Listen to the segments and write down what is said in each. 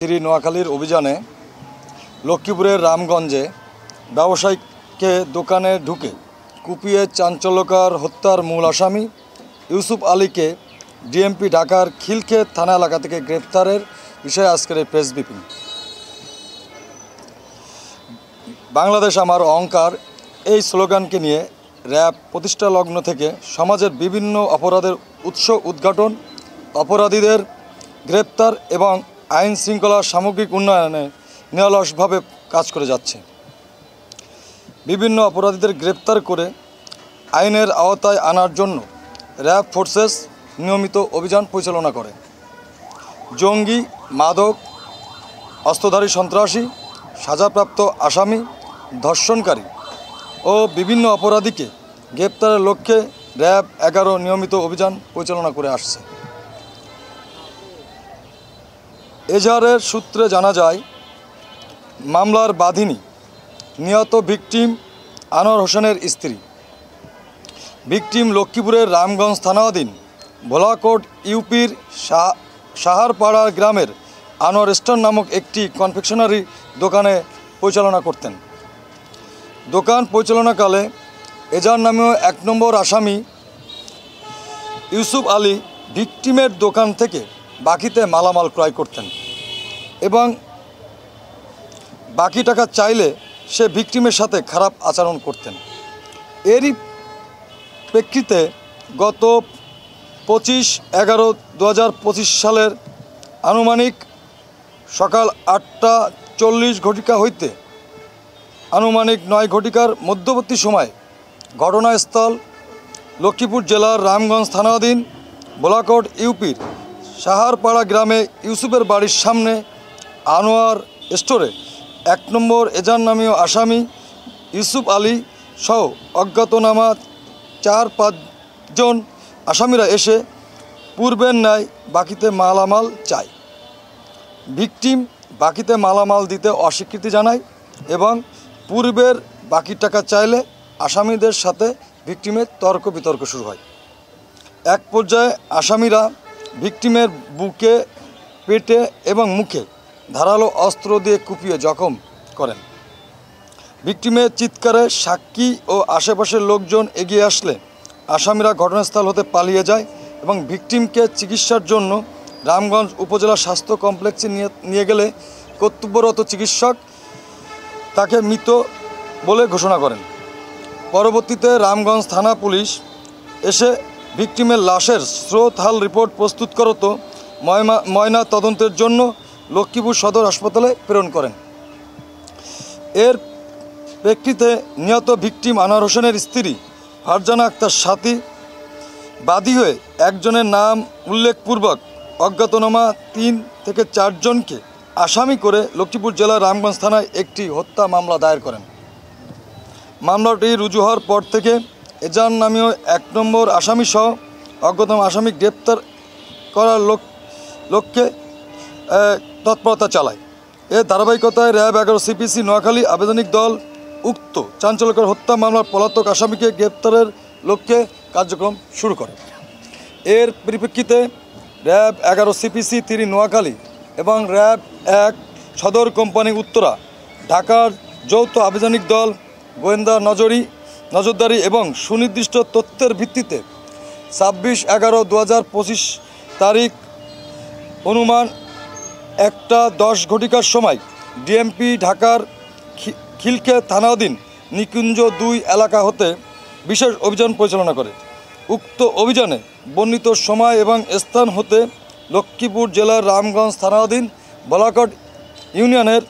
নোয়াখালীর অভিযানে লক্ষ্মীপুরের রামগঞ্জে ব্যবসায়ীকে দোকানে ঢুকে কুপিয়ে চাঞ্চল্যকর হত্যার মূল আসামি ইউসুফ আলীকে ডিএমপি ঢাকার খিলক্ষেত থানা এলাকা থেকে গ্রেপ্তারের বিষয়ে আজকের এই প্রেস ব্রিফিং। বাংলাদেশ আমার অহংকার এই স্লোগানকে নিয়ে র্যাব প্রতিষ্ঠা লগ্ন থেকে সমাজের বিভিন্ন অপরাধের উৎস উদ্ঘাটন, অপরাধীদের গ্রেপ্তার এবং আইন শৃঙ্খলা সামগ্রিক উন্নয়নে নিরলসভাবে কাজ করে যাচ্ছে। বিভিন্ন অপরাধীদের গ্রেপ্তার করে আইনের আওতায় আনার জন্য র্যাব ফোর্সেস নিয়মিত অভিযান পরিচালনা করে। জঙ্গি, মাদক, অস্ত্রধারী সন্ত্রাসী, সাজাপ্রাপ্ত আসামি, ধর্ষণকারী ও বিভিন্ন অপরাধীকে গ্রেপ্তারের লক্ষ্যে র্যাব 11 নিয়মিত অভিযান পরিচালনা করে আসছে। এজাহারের সূত্রে জানা যায়, মামলার বাদীনি নিহত ভিকটিম আনোয়ার হোসেনের স্ত্রী। ভিকটিম লক্ষ্মীপুরের রামগঞ্জ থানাধীন ভোলাকোট ইউপির সাহারপাড়া গ্রামের আনোয়ার স্টোর নামক একটি কনফেকশনারি দোকানে পরিচালনা করতেন। দোকান পরিচালনাকালে এজাহার নামীয় 1 নম্বর আসামি ইউসুফ আলী ভিকটিমের দোকান থেকে বাকিতে মালামাল ক্রয় করতেন এবং বাকি টাকা চাইলে সে ভিকটিমের সাথে খারাপ আচরণ করতেন। এরই প্রেক্ষিতে গত 25/11/2025 সালের আনুমানিক সকাল 8:40 ঘটিকা হইতে আনুমানিক 9 ঘটিকার মধ্যবর্তী সময় ঘটনাস্থল লক্ষ্মীপুর জেলার রামগঞ্জ থানাধীন ভোলাকোট ইউপির সাহারপাড়া গ্রামে ইউসুফের বাড়ির সামনে আনোয়ার স্টোরে 1 নম্বর এজাহার নামীয় আসামি ইউসুফ আলী সহ অজ্ঞাতনামা 4-5 জন আসামিরা এসে পূর্বের ন্যায় বাকিতে মালামাল চায়। ভিকটিম বাকিতে মালামাল দিতে অস্বীকৃতি জানায় এবং পূর্বের বাকি টাকা চাইলে আসামিদের সাথে ভিকটিমের তর্ক বিতর্ক শুরু হয়। এক পর্যায়ে আসামিরা ভিকটিমের বুকে, পেটে এবং মুখে ধারালো অস্ত্র দিয়ে কুপিয়ে জখম করেন। ভিকটিমের চিৎকারে সাক্ষী ও আশেপাশের লোকজন এগিয়ে আসলে আসামিরা ঘটনাস্থল হতে পালিয়ে যায় এবং ভিকটিমকে চিকিৎসার জন্য রামগঞ্জ উপজেলা স্বাস্থ্য কমপ্লেক্সে নিয়ে গেলে কর্তব্যরত চিকিৎসক তাকে মৃত বলে ঘোষণা করেন। পরবর্তীতে রামগঞ্জ থানা পুলিশ এসে ভিকটিমের লাশের স্রোতহাল রিপোর্ট প্রস্তুত করত ময়না তদন্তের জন্য লক্ষ্মীপুর সদর হাসপাতালে প্রেরণ করেন। এর প্রেক্ষিতে নিহত ভিকটিম আনোয়ার হোসেনের স্ত্রী ফারজানা আক্তার সাথী বাদী হয়ে একজনের নাম উল্লেখপূর্বক অজ্ঞাতনামা 3 থেকে 4 জনকে আসামি করে লক্ষ্মীপুর জেলার রামগঞ্জ থানায় একটি হত্যা মামলা দায়ের করেন। মামলাটি রুজু হওয়ার পর থেকে এজাহার নামীয় 1 নম্বর আসামিসহ অজ্ঞাতনামা আসামি গ্রেপ্তার করার লক্ষ্যে তৎপরতা চালায়। এর ধারাবাহিকতায় র্যাব 11 সিপিসি নোয়াখালী আবেদনিক দল উক্ত চাঞ্চল্যকর হত্যা মামলার পলাতক আসামিকে গ্রেপ্তারের লক্ষ্যে কার্যক্রম শুরু করে। এর পরিপ্রেক্ষিতে র্যাব 11 সিপিসি 3 নোয়াখালী এবং র্যাব 1 সদর কোম্পানি উত্তরা ঢাকার যৌথ আবেদনিক দল গোয়েন্দা নজরদারি এবং সুনির্দিষ্ট তথ্যের ভিত্তিতে 26/11/2025 তারিখ অনুমান 1:10 ঘটিকার সময় ডিএমপি ঢাকার খিলক্ষেত থানাধীন নিকুঞ্জ 2 এলাকা হতে বিশেষ অভিযান পরিচালনা করে। উক্ত অভিযানে বর্ণিত সময় এবং স্থান হতে লক্ষ্মীপুর জেলার রামগঞ্জ থানাধীন ভোলাকোট ইউনিয়নের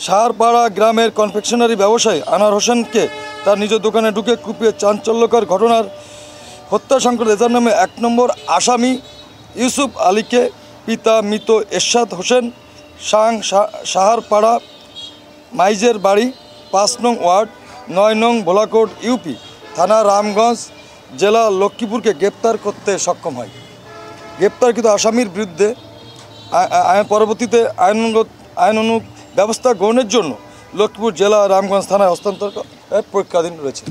সাহারপাড়া গ্রামের কনফেকশনারি ব্যবসায়ী আনোয়ার হোসেনকে তার নিজ দোকানে ঢুকে কুপিয়ে চাঞ্চল্যকর ঘটনার হত্যা সংক্রান্ত এজাহার নামে 1 নম্বর আসামি ইউসুফ আলীকে পিতা মৃত এরশাদ হোসেন সাহারপাড়া মাইজের বাড়ি 5 নং ওয়ার্ড 9 নং ভোলাকোট ইউপি থানা রামগঞ্জ জেলা লক্ষ্মীপুরকে গ্রেপ্তার করতে সক্ষম হয়। গ্রেপ্তারকৃত আসামির বিরুদ্ধে পরবর্তীতে আইনানুগ ব্যবস্থা গ্রহণের জন্য লক্ষ্মীপুর জেলা রামগঞ্জ থানায় হস্তান্তর প্রক্রিয়াধীন রয়েছে।